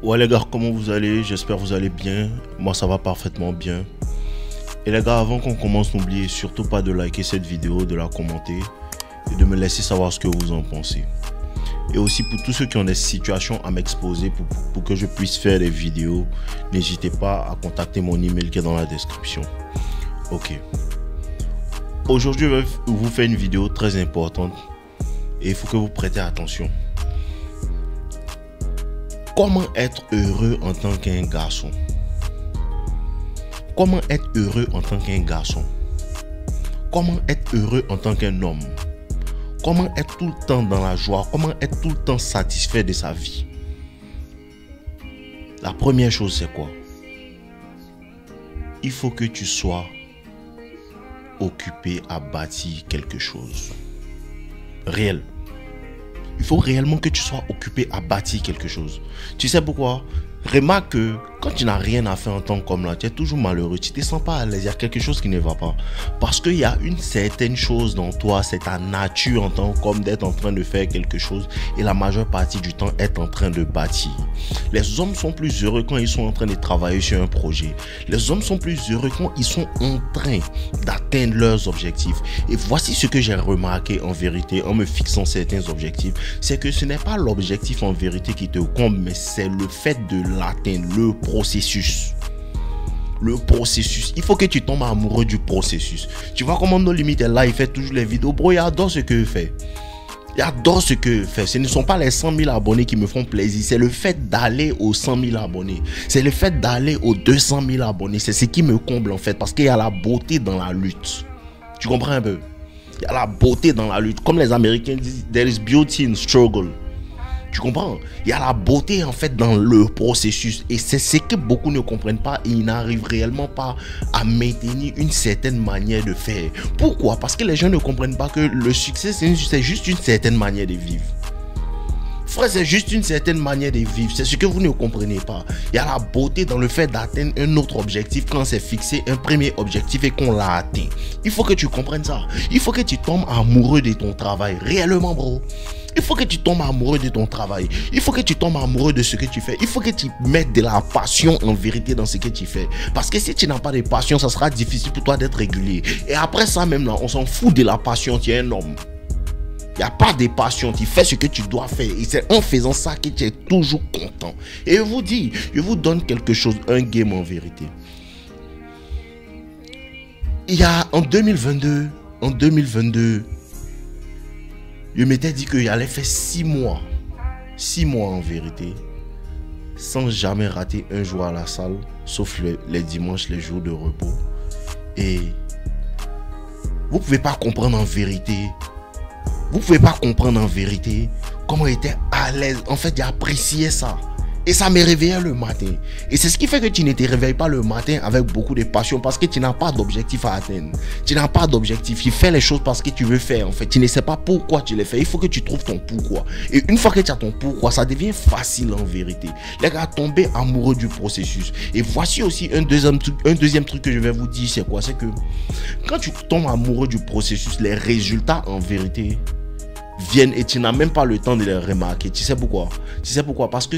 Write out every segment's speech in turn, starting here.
Ouais les gars, comment vous allez? J'espère que vous allez bien. Moi ça va parfaitement bien. Et les gars, avant qu'on commence, n'oubliez surtout pas de liker cette vidéo, de la commenter et de me laisser savoir ce que vous en pensez. Et aussi pour tous ceux qui ont des situations à m'exposer pour que je puisse faire des vidéos, n'hésitez pas à contacter mon email qui est dans la description. Ok. Aujourd'hui, je vais vous faire une vidéo très importante et il faut que vous prêtez attention. Comment être heureux en tant qu'un garçon? Comment être heureux en tant qu'un garçon? Comment être heureux en tant qu'un homme? Comment être tout le temps dans la joie? Comment être tout le temps satisfait de sa vie? La première chose, c'est quoi? Il faut que tu sois occupé à bâtir quelque chose. Réel. Il faut réellement que tu sois occupé à bâtir quelque chose. Tu sais pourquoi? Remarque que quand tu n'as rien à faire en tant qu'homme là, tu es toujours malheureux, tu ne te sens pas à l'aise, il y a quelque chose qui ne va pas. Parce qu'il y a une certaine chose dans toi, c'est ta nature en tant qu'homme d'être en train de faire quelque chose et la majeure partie du temps être en train de bâtir. Les hommes sont plus heureux quand ils sont en train de travailler sur un projet. Les hommes sont plus heureux quand ils sont en train d'atteindre leurs objectifs. Et voici ce que j'ai remarqué en vérité en me fixant certains objectifs, c'est que ce n'est pas l'objectif en vérité qui te comble, mais c'est le fait de l'atteindre, le processus. Le processus. Il faut que tu tombes amoureux du processus. Tu vois comment No Limit est là, il fait toujours les vidéos. Bro, il adore ce qu'il fait. Il adore ce qu'il fait. Ce ne sont pas les 100 000 abonnés qui me font plaisir. C'est le fait d'aller aux 100 000 abonnés. C'est le fait d'aller aux 200 000 abonnés. C'est ce qui me comble en fait. Parce qu'il y a la beauté dans la lutte. Tu comprends un peu? Il y a la beauté dans la lutte. Comme les Américains disent, there is beauty in struggle. Tu comprends? Il y a la beauté en fait dans le processus et c'est ce que beaucoup ne comprennent pas et ils n'arrivent réellement pas à maintenir une certaine manière de faire. Pourquoi? Parce que les gens ne comprennent pas que le succès c'est juste une certaine manière de vivre. Frère, c'est juste une certaine manière de vivre. C'est ce que vous ne comprenez pas. Il y a la beauté dans le fait d'atteindre un autre objectif quand c'est fixé un premier objectif et qu'on l'a atteint. Il faut que tu comprennes ça. Il faut que tu tombes amoureux de ton travail. Réellement, bro. Il faut que tu tombes amoureux de ton travail. Il faut que tu tombes amoureux de ce que tu fais. Il faut que tu mettes de la passion en vérité dans ce que tu fais. Parce que si tu n'as pas de passion, ça sera difficile pour toi d'être régulier. Et après ça même là, on s'en fout de la passion. Tu es un homme. Il n'y a pas de passion, tu fais ce que tu dois faire. Et c'est en faisant ça que tu es toujours content. Et je vous dis, je vous donne quelque chose, un game en vérité. Il y a en 2022, je m'étais dit que j'allais faire 6 mois en vérité, sans jamais rater un jour à la salle, sauf les dimanches, les jours de repos. Et vous pouvez pas comprendre en vérité. Vous pouvez pas comprendre en vérité comment j'étais à l'aise. En fait, j'appréciais ça. Et ça me réveillait le matin. Et c'est ce qui fait que tu ne te réveilles pas le matin avec beaucoup de passion parce que tu n'as pas d'objectif à atteindre. Tu n'as pas d'objectif. Tu fais les choses parce que tu veux faire. En fait, tu ne sais pas pourquoi tu les fais. Il faut que tu trouves ton pourquoi. Et une fois que tu as ton pourquoi, ça devient facile en vérité. Les gars, tomber amoureux du processus. Et voici aussi un deuxième truc que je vais vous dire. C'est quoi? C'est que quand tu tombes amoureux du processus, les résultats en vérité viennent et tu n'as même pas le temps de les remarquer. Tu sais pourquoi? Tu sais pourquoi? Parce que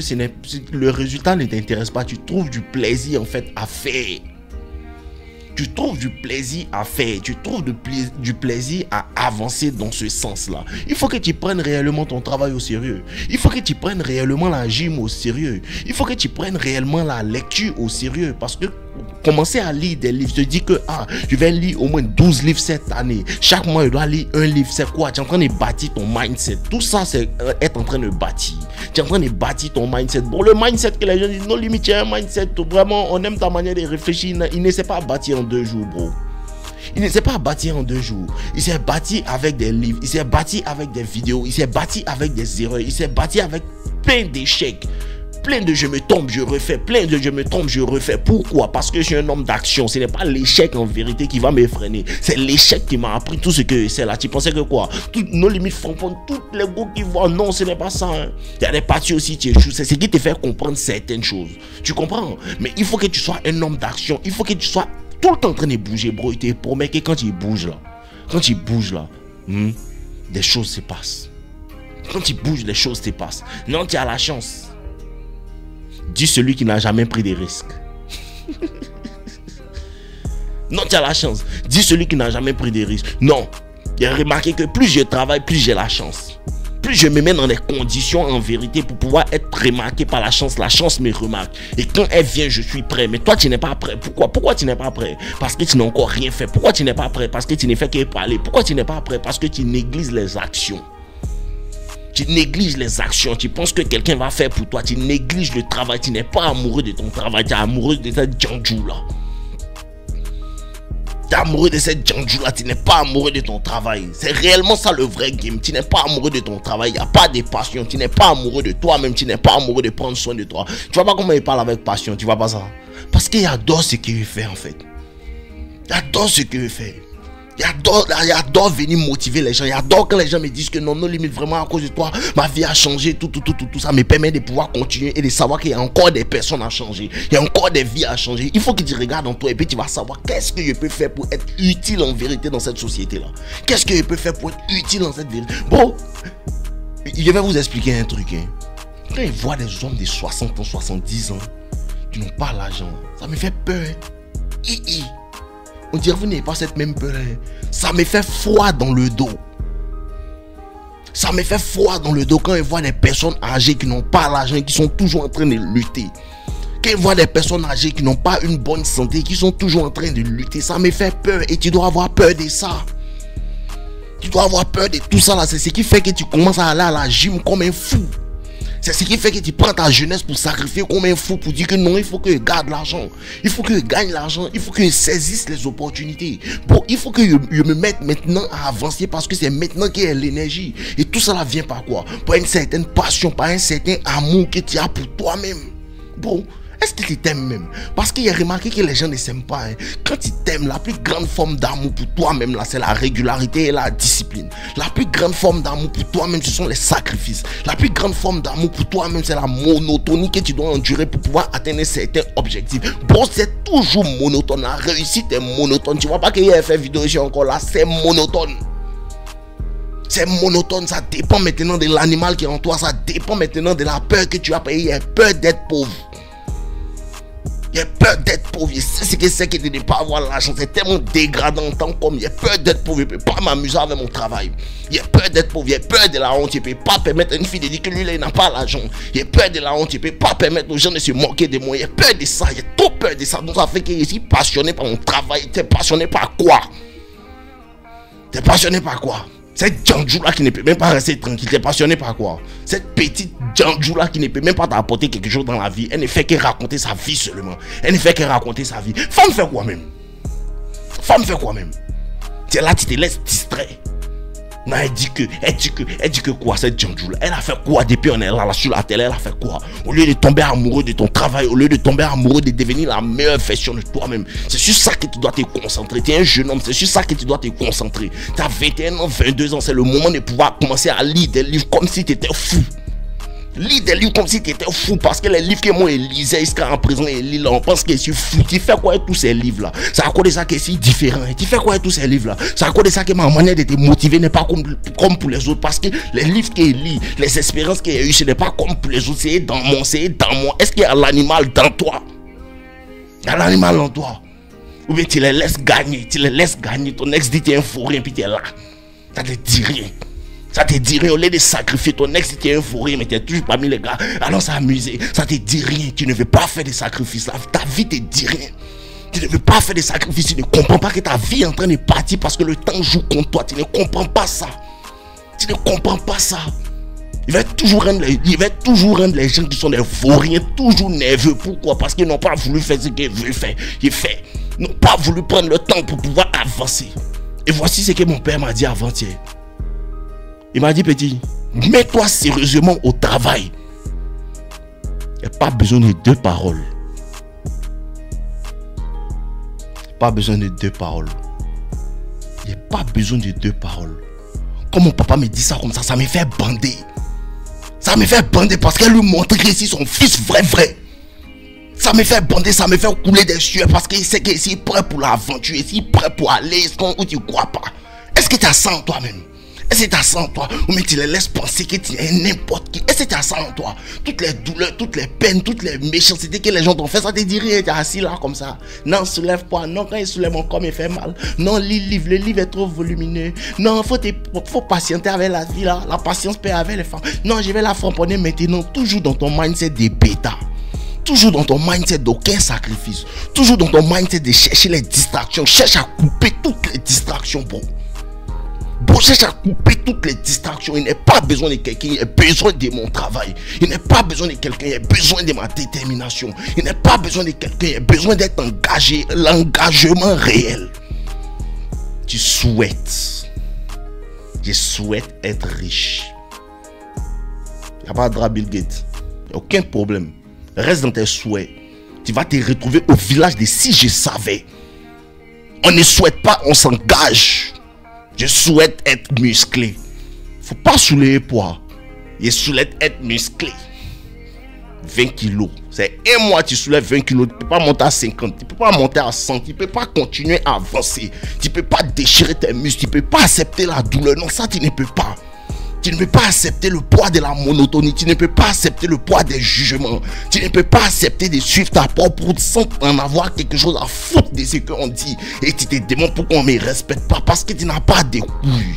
le résultat ne t'intéresse pas. Tu trouves du plaisir en fait à faire. Tu trouves du plaisir à faire. Tu trouves du plaisir à avancer dans ce sens-là. Il faut que tu prennes réellement ton travail au sérieux. Il faut que tu prennes réellement la gym au sérieux. Il faut que tu prennes réellement la lecture au sérieux. Parce que commencer à lire des livres, je te dis que je vais lire au moins 12 livres cette année. Chaque mois, je dois lire un livre. C'est quoi? Tu es en train de bâtir ton mindset. Tout ça, c'est être en train de bâtir. Tu es en train de bâtir ton mindset. Bon, le mindset que les gens disent, No Limit, tu as un mindset. Vraiment, on aime ta manière de réfléchir. Il ne sait pas bâtir en 2 jours, bro. Il ne s'est pas bâti en 2 jours. Il s'est bâti avec des livres. Il s'est bâti avec des vidéos. Il s'est bâti avec des erreurs. Il s'est bâti avec plein d'échecs. Plein de je me tombe, je refais. Plein de je me trompe, je refais. Pourquoi? Parce que je suis un homme d'action. Ce n'est pas l'échec en vérité qui va me freiner. C'est l'échec qui m'a appris tout ce que c'est là. Tu pensais que quoi? Nos limites font toutes les go qui voient. Non, ce n'est pas ça. Hein. Il y a des parties aussi, tu échoues. C'est ce qui te fait comprendre certaines choses. Tu comprends? Mais il faut que tu sois un homme d'action. Il faut que tu sois tout le temps en train de bouger, bro. Il te promet que quand il bouge là, des choses se passent. Quand il bouge, les choses se passent. Non, tu as la chance. Dis celui qui n'a jamais pris de risques. Non, tu as la chance. Dis celui qui n'a jamais pris de risques. Non. J'ai remarqué que plus je travaille, plus j'ai la chance. Plus je me mets dans des conditions en vérité pour pouvoir être remarqué par la chance me remarque. Et quand elle vient, je suis prêt. Mais toi, tu n'es pas prêt. Pourquoi tu n'es pas prêt? Parce que tu n'as encore rien fait. Pourquoi tu n'es pas prêt? Parce que tu n'es fait que parler. Pourquoi tu n'es pas prêt? Parce que tu négliges les actions. Tu négliges les actions. Tu penses que quelqu'un va faire pour toi. Tu négliges le travail. Tu n'es pas amoureux de ton travail. Tu es amoureux de cette djandjou là. Tu es amoureux de cette djandjou là. Tu n'es pas amoureux de ton travail. C'est réellement ça le vrai game. Tu n'es pas amoureux de ton travail. Il n'y a pas de passion. Tu n'es pas amoureux de toi-même. Tu n'es pas amoureux de prendre soin de toi. Tu vois pas comment il parle avec passion. Tu vois pas ça? Parce qu'il adore ce qu'il fait en fait. Il adore ce qu'il fait. Il adore venir motiver les gens. Il adore quand les gens me disent que non, limite vraiment à cause de toi, ma vie a changé, tout ça me permet de pouvoir continuer et de savoir qu'il y a encore des personnes à changer. Il y a encore des vies à changer. Il faut que tu regardes en toi et puis tu vas savoir qu'est-ce que je peux faire pour être utile en vérité dans cette société-là. Qu'est-ce que je peux faire pour être utile dans cette vérité. Bon, je vais vous expliquer un truc. Hein. Quand je vois des hommes de 60 ans, 70 ans qui n'ont pas l'argent, ça me fait peur. On dirait que vous n'avez pas cette même peur. Ça me fait froid dans le dos. Ça me fait froid dans le dos quand je vois des personnes âgées qui n'ont pas l'argent et qui sont toujours en train de lutter. Quand je vois des personnes âgées qui n'ont pas une bonne santé, qui sont toujours en train de lutter, ça me fait peur et tu dois avoir peur de ça. Tu dois avoir peur de tout ça là. C'est ce qui fait que tu commences à aller à la gym comme un fou. C'est ce qui fait que tu prends ta jeunesse pour sacrifier comme un fou, pour dire que non, il faut que je garde l'argent. Il faut que je gagne l'argent. Il faut que je saisisse les opportunités. Bon, il faut que je me mette maintenant à avancer parce que c'est maintenant qu'il y a l'énergie. Et tout ça vient par quoi? Par une certaine passion, par un certain amour que tu as pour toi-même. Bon. Est-ce que tu t'aimes même? Parce qu'il y a remarqué que les gens ne s'aiment pas. Hein. Quand tu t'aimes, la plus grande forme d'amour pour toi-même, là, c'est la régularité et la discipline. La plus grande forme d'amour pour toi-même, ce sont les sacrifices. La plus grande forme d'amour pour toi-même, c'est la monotonie que tu dois endurer pour pouvoir atteindre certains objectifs. Bon, c'est toujours monotone. La réussite est monotone. Tu vois pas qu'il y a fait vidéo ici encore là, c'est monotone. C'est monotone, ça dépend maintenant de l'animal qui est en toi, ça dépend maintenant de la peur que tu as payé. Il y a peur d'être pauvre. Il y a peur d'être pauvre. C'est ce que c'est que de ne pas avoir l'argent. C'est tellement dégradant en tant qu'homme. Il y a peur d'être pauvre. Je ne peux pas m'amuser avec mon travail. Il y a peur d'être pauvre. Il y a peur de la honte. Je ne peux pas permettre à une fille de dire que lui, là, il n'a pas l'argent. Il y a peur de la honte. Je ne peux pas permettre aux gens de se moquer de moi. Il y a peur de ça. Il y a trop peur de ça. Donc ça fait que je suis passionné par mon travail. Tu es passionné par quoi? Tu es passionné par quoi? Cette djandjou là qui ne peut même pas rester tranquille, t'es passionné par quoi? Cette petite djandjou là qui ne peut même pas t'apporter quelque chose dans la vie, elle ne fait que raconter sa vie seulement. Elle ne fait que raconter sa vie. Femme fait quoi même? Femme fait quoi même? Tu es là, tu te laisses distraire. Non, elle dit que quoi cette djandjou là? Elle a fait quoi depuis on est là sur la télé? Elle a fait quoi? Au lieu de tomber amoureux de ton travail, au lieu de tomber amoureux de devenir la meilleure version de toi-même, c'est sur ça que tu dois te concentrer. Tu es un jeune homme, c'est sur ça que tu dois te concentrer. Tu as 21 ans, 22 ans, c'est le moment de pouvoir commencer à lire des livres comme si tu étais fou. Lis des livres comme si tu étais fou, parce que les livres que moi je lisais jusqu'à en présent et lis là, on pense que je suis fou. Tu fais quoi avec tous ces livres là? C'est à cause de ça que c'est différent. Tu fais quoi avec tous ces livres là? C'est à cause de ça que ma manière de te motiver n'est pas comme pour les autres, parce que les livres que je lis, les expériences que j'ai eues, ce n'est pas comme pour les autres, c'est dans moi. Est-ce qu'il y a l'animal dans toi? Il y a l'animal en toi. Ou bien tu les laisses gagner, ton ex dit tu es un fourré et puis tu es là. Ça te dit rien. Ça te dit rien, au lieu de sacrifier ton ex, si tu es un fourré, mais tu es toujours parmi les gars, allons s'amuser. Ça te dit rien, tu ne veux pas faire des sacrifices. Ta vie te dit rien. Tu ne veux pas faire des sacrifices, tu ne comprends pas que ta vie est en train de partir parce que le temps joue contre toi. Tu ne comprends pas ça. Tu ne comprends pas ça. Il va toujours rendre les gens qui sont des vauriens toujours nerveux. Pourquoi? Parce qu'ils n'ont pas voulu faire ce qu'ils veulent faire. Ils n'ont pas voulu prendre le temps pour pouvoir avancer. Et voici ce que mon père m'a dit avant-hier. Il m'a dit, petit, mets-toi sérieusement au travail. Il n'y a pas besoin de deux paroles. Pas besoin de deux paroles. Il n'y a pas besoin de deux paroles. Quand mon papa me dit ça comme ça me fait bander. Ça me fait bander parce qu'elle lui montre que c'est son fils vrai. Ça me fait bander, ça me fait couler des sueurs parce qu'il sait qu'il est prêt pour l'aventure, il est prêt pour aller où tu ne crois pas. Est-ce que tu as ça en toi-même? Est-ce que tu as ça en toi? Ou mais tu les laisses penser que tu es n'importe qui? Est-ce que tu as ça en toi? Toutes les douleurs, toutes les peines, toutes les méchancetés que les gens t'ont fait, ça te dit rien, tu es assis là comme ça. Non, soulève pas. Non, quand il soulève mon corps, il fait mal. Non, lis le livre. Le livre est trop volumineux. Non, faut patienter avec la vie là. La patience paie avec les femmes. Non, je vais la framponner maintenant. Toujours dans ton mindset des bêtas. Toujours dans ton mindset d'aucun sacrifice. Toujours dans ton mindset de chercher les distractions. Cherche à couper toutes les distractions, bro. Bro, cherche à couper toutes les distractions. Il n'est pas besoin de quelqu'un, il a besoin de mon travail. Il n'est pas besoin de quelqu'un, il a besoin de ma détermination. Il n'est pas besoin de quelqu'un, il a besoin d'être engagé. L'engagement réel. Tu souhaites. Je souhaite être riche. Il n'y a pas de drap Bill Gates. Il n'y a aucun problème. Reste dans tes souhaits. Tu vas te retrouver au village de si je savais. On ne souhaite pas, on s'engage. Je souhaite être musclé. Faut pas soulever poids. Je souhaite être musclé. 20 kilos. C'est un mois tu soulèves 20 kilos. Tu ne peux pas monter à 50. Tu ne peux pas monter à 100. Tu ne peux pas continuer à avancer. Tu ne peux pas déchirer tes muscles. Tu ne peux pas accepter la douleur. Non, ça tu ne peux pas. Tu ne peux pas accepter le poids de la monotonie. Tu ne peux pas accepter le poids des jugements. Tu ne peux pas accepter de suivre ta propre route sans en avoir quelque chose à foutre de ce qu'on dit. Et tu te demandes pourquoi on ne me respecte pas. Parce que tu n'as pas de couilles.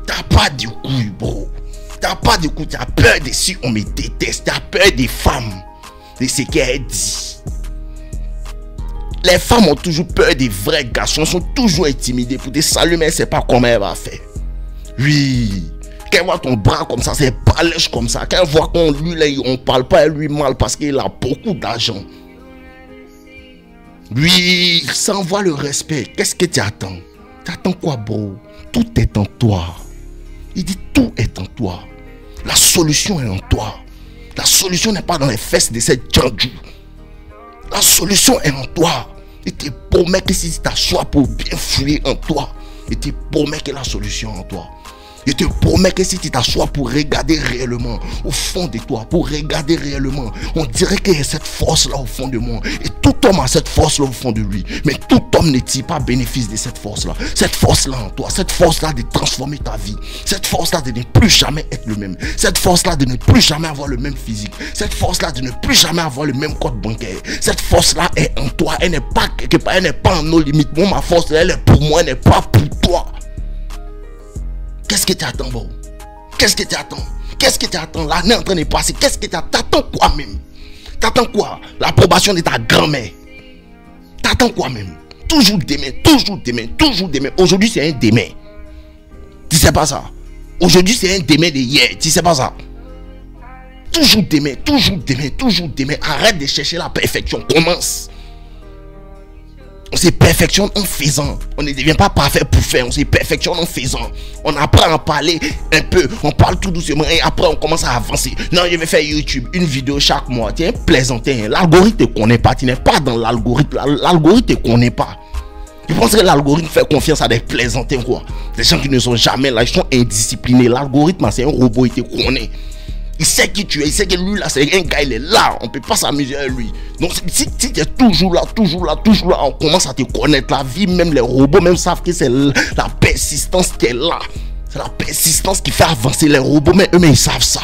Tu n'as pas de couilles, bro. Tu n'as pas de couilles. Tu as peur de si on me déteste. Tu as peur des femmes. De ce qu'elles disent. Les femmes ont toujours peur des vrais garçons. Elles sont toujours intimidées pour te saluer, mais elle ne sait pas comment elle va faire. Oui. Quand elle voit ton bras comme ça, c'est balèche comme ça. Quand elle voit qu'on lui, on parle pas à lui mal parce qu'il a beaucoup d'argent. Lui, ça envoie le respect. Qu'est-ce que tu attends? Tu attends quoi, bro? Tout est en toi. Il dit tout est en toi. La solution est en toi. La solution n'est pas dans les fesses de cette tchandjou. La solution est en toi. Il te promet que si tu t'assois pour bien fouiller en toi, il te promet que la solution est en toi. Je te promets que si tu t'assois pour regarder réellement au fond de toi, pour regarder réellement, on dirait qu'il y a cette force-là au fond de moi. Et tout homme a cette force-là au fond de lui. Mais tout homme ne tire pas bénéfice de cette force-là. Cette force-là en toi, cette force-là de transformer ta vie. Cette force-là de ne plus jamais être le même. Cette force-là de ne plus jamais avoir le même physique. Cette force-là de ne plus jamais avoir le même code bancaire. Cette force-là est en toi. Elle n'est pas quelque part, elle n'est pas en nos limites. Moi, ma force, elle est pour moi, elle n'est pas pour toi. Qu'est-ce que tu attends, bro? Qu'est-ce que tu attends? Qu'est-ce que tu attends? L'année est en train de passer. Qu'est-ce que tu attends? T'attends quoi même? T'attends quoi? L'approbation de ta grand-mère. T'attends quoi même? Toujours demain, toujours demain, toujours demain. Aujourd'hui, c'est un demain. Tu sais pas ça? Aujourd'hui, c'est un demain de hier. Tu sais pas ça? Toujours demain, toujours demain, toujours demain. Arrête de chercher la perfection. Commence. On se perfectionne en faisant. On ne devient pas parfait pour faire. On se perfectionne en faisant. On apprend à parler un peu. On parle tout doucement et après on commence à avancer. Non, je vais faire YouTube, une vidéo chaque mois. Tu es un plaisantin. L'algorithme ne te connaît pas. Tu n'es pas dans l'algorithme. L'algorithme ne te connaît pas. Je pense que l'algorithme fait confiance à des plaisantins, quoi. Des gens qui ne sont jamais là. Ils sont indisciplinés. L'algorithme, c'est un robot. Il te connaît. Il sait qui tu es, il sait que lui là c'est un gars, il est là, on peut pas s'amuser avec lui. Donc si tu es toujours là, on commence à te connaître. La vie, même les robots même savent que c'est la persistance qui est là. C'est la persistance qui fait avancer les robots, mais eux-mêmes ils savent ça.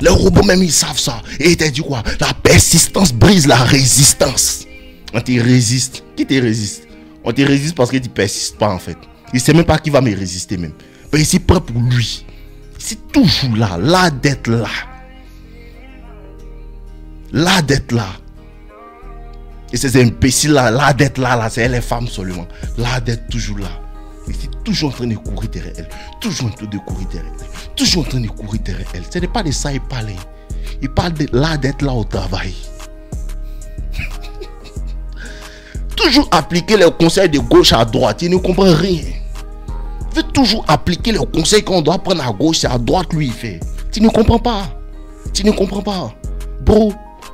Les robots même ils savent ça. Et il t'a dit quoi? La persistance brise la résistance. On te résiste. Qui te résiste? On te résiste parce que tu persistes pas en fait. Il sait même pas qui va me résister même. Mais il s'est prêt pour lui. C'est toujours là, là d'être là. Là d'être là. Et ces imbéciles là, là d'être là, c'est les femmes seulement. Là d'être toujours là. Et c'est toujours en train de courir derrière elle. Toujours en train de courir derrière elle. Toujours en train de courir derrière elle. Ce n'est pas de ça qu'il parle. Il parle de là d'être là au travail. Toujours appliquer les conseils de gauche à droite. Il ne comprend rien. Il veut toujours appliquer les conseils qu'on doit prendre à gauche et à droite, lui il fait. Tu ne comprends pas. Tu ne comprends pas. Bro,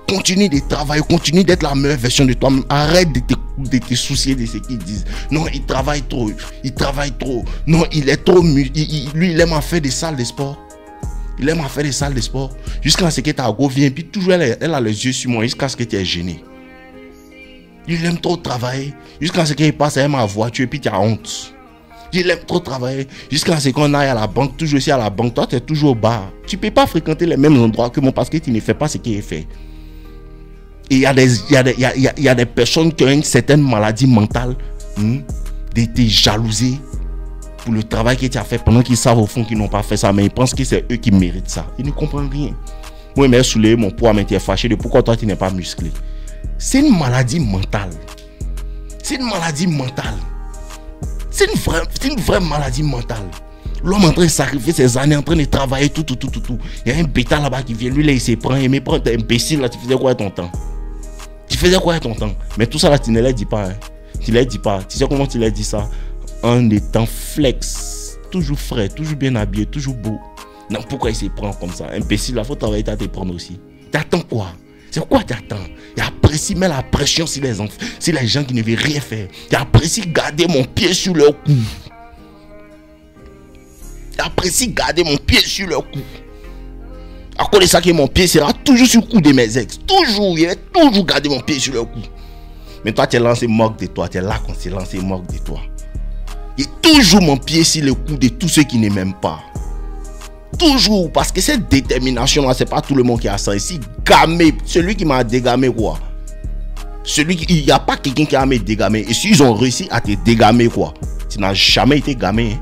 continue de travailler, continue d'être la meilleure version de toi-même. Arrête de te soucier de ce qu'ils disent. Non, il travaille trop. Il travaille trop. Non, il est trop... Lui, il aime à faire des salles de sport. Il aime à faire des salles de sport. Jusqu'à ce que ta go vienne. Puis toujours, elle a les yeux sur moi. Jusqu'à ce que tu es gêné. Il aime trop travailler. Jusqu'à ce qu'il passe à ma voiture et puis tu as honte. Il aime trop travailler. Jusqu'à ce qu'on aille à la banque, toujours ici à la banque. Toi, tu es toujours au bar. Tu ne peux pas fréquenter les mêmes endroits que moi parce que tu ne fais pas ce qu'il fait. Et il y a des personnes qui ont une certaine maladie mentale d'être jalouser pour le travail que tu as fait pendant qu'ils savent au fond qu'ils n'ont pas fait ça. Mais ils pensent que c'est eux qui méritent ça. Ils ne comprennent rien. Moi, je m'ai soulevé mon poids, mais tu es fâché de pourquoi toi, tu n'es pas musclé. C'est une maladie mentale. C'est une maladie mentale. C'est une vraie maladie mentale. L'homme en train de sacrifier ses années, en train de travailler, tout. Il y a un bêta là-bas qui vient, lui là, il se prend, il me prend, t'es imbécile là, tu faisais quoi ton temps? Tu faisais quoi ton temps? Mais tout ça là, tu ne les dis pas. Hein. Tu ne les dis pas. Tu sais comment tu les dis ça? En étant flex, toujours frais, toujours bien habillé, toujours beau. Non, pourquoi il se prend comme ça? Imbécile, là, faut travailler, t'as te prendre aussi. T'attends quoi? C'est quoi t'attends? Il apprécie mettre la pression sur les enfants, sur les gens qui ne veulent rien faire. Il apprécie garder mon pied sur leur cou. Il apprécie garder mon pied sur leur cou. À cause de ça que mon pied sera toujours sur le cou de mes ex. Toujours, il va toujours garder mon pied sur leur cou. Mais toi, tu es lancé moque de toi. Tu es là quand tu es lancé moque de toi. Et toujours mon pied sur le cou de tous ceux qui ne m'aiment pas. Toujours, parce que cette détermination-là, c'est pas tout le monde qui a ça. Ici, gamé, celui qui m'a dégamé, quoi. Il n'y a pas quelqu'un qui a me dégamé. Et s'ils ont réussi à te dégamer, quoi, tu n'as jamais été gamé.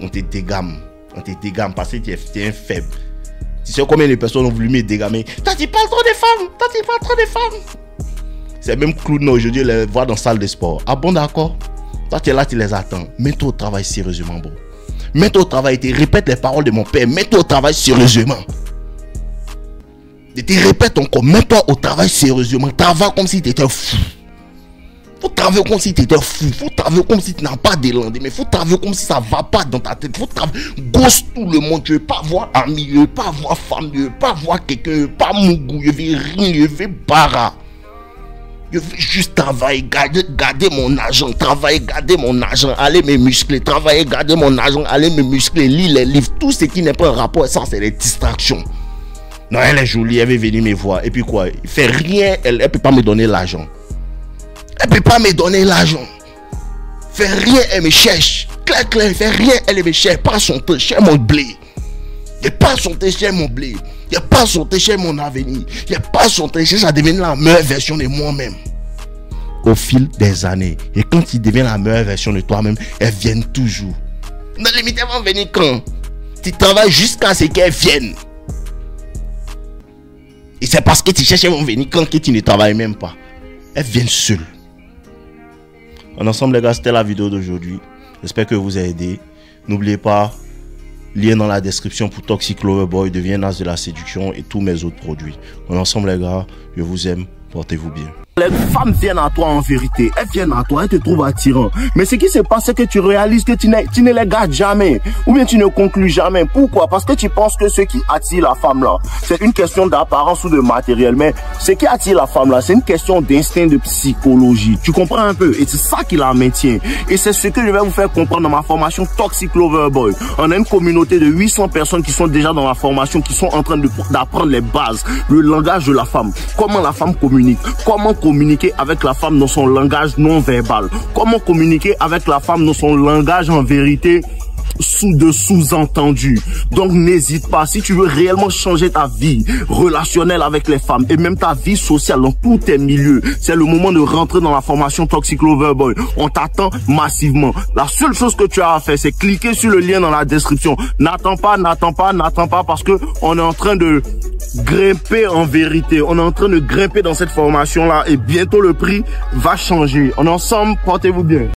On te dégame. On te dégame parce que tu es un faible. Tu sais combien de personnes ont voulu me dégamer? Toi, tu parles trop de femmes. Toi, tu parles trop de femmes. C'est même clown aujourd'hui, les voir dans la salle de sport. Ah bon, d'accord. Toi, tu es là, tu les attends. Mets-toi au travail sérieusement, bro. Mets-toi au travail, tu répètes les paroles de mon père. Mets-toi au travail sérieusement. Et tu répètes encore, mets-toi au travail sérieusement. Travaille comme si tu étais fou. Faut travailler comme si tu étais fou. Faut travailler comme si tu n'as pas d'élan. Mais faut travailler comme si ça ne va pas dans ta tête. Faut travailler. Gosse tout le monde. Je ne veux pas voir ami. Je ne veux pas voir femme. Je ne veux pas voir quelqu'un. Je ne veux pas mougou. Je veux rien. Je veux bara. Je veux juste travailler, garder mon argent, travailler, garder mon argent, aller me muscler, travailler, garder mon argent, aller me muscler, lire les livres, tout ce qui n'est pas un rapport, ça c'est des distractions. Non, elle est jolie, elle veut venir me voir, et puis quoi, il fait rien, elle ne peut pas me donner l'argent. Elle ne peut pas me donner l'argent. Fait rien, elle me cherche. Claire, elle fait rien, elle me cherche, pas son temps, cherche mon blé. Il n'y a pas son temps, cherche mon blé. Il n'y a pas son temps, cherche mon avenir. Il n'y a pas son temps, cherche à devenir la meilleure version de moi-même. Au fil des années. Et quand tu deviens la meilleure version de toi-même, elles viennent toujours. Non, limite, elles vont venir quand? Tu travailles jusqu'à ce qu'elles viennent. Et c'est parce que tu cherches, elles vont venir quand que tu ne travailles même pas. Elles viennent seules. En ensemble, les gars, c'était la vidéo d'aujourd'hui. J'espère que vous a aidé. N'oubliez pas, lien dans la description pour Toxic Lover Boy, devient as de la séduction et tous mes autres produits. En ensemble, les gars, je vous aime. Portez-vous bien. Les femmes viennent à toi en vérité. Elles viennent à toi, elles te trouvent attirant. Mais ce qui se passe, c'est que tu réalises que tu ne les gardes jamais. Ou bien tu ne conclus jamais. Pourquoi? Parce que tu penses que ce qui attire la femme là, c'est une question d'apparence ou de matériel. Mais ce qui attire la femme là, c'est une question d'instinct, de psychologie. Tu comprends un peu? Et c'est ça qui la maintient. Et c'est ce que je vais vous faire comprendre dans ma formation Toxic Lover Boy. On a une communauté de 800 personnes qui sont déjà dans la formation, qui sont en train d'apprendre les bases, le langage de la femme. Comment la femme communique. Comment communiquer avec la femme dans son langage non verbal. Comment communiquer avec la femme dans son langage en vérité sous-entendu. Donc n'hésite pas, si tu veux réellement changer ta vie relationnelle avec les femmes et même ta vie sociale dans tous tes milieux, c'est le moment de rentrer dans la formation Toxic Lover Boy. On t'attend massivement. La seule chose que tu as à faire, c'est cliquer sur le lien dans la description. N'attends pas parce que on est en train de grimper en vérité. On est en train de grimper dans cette formation là et bientôt le prix va changer. On est ensemble, portez-vous bien.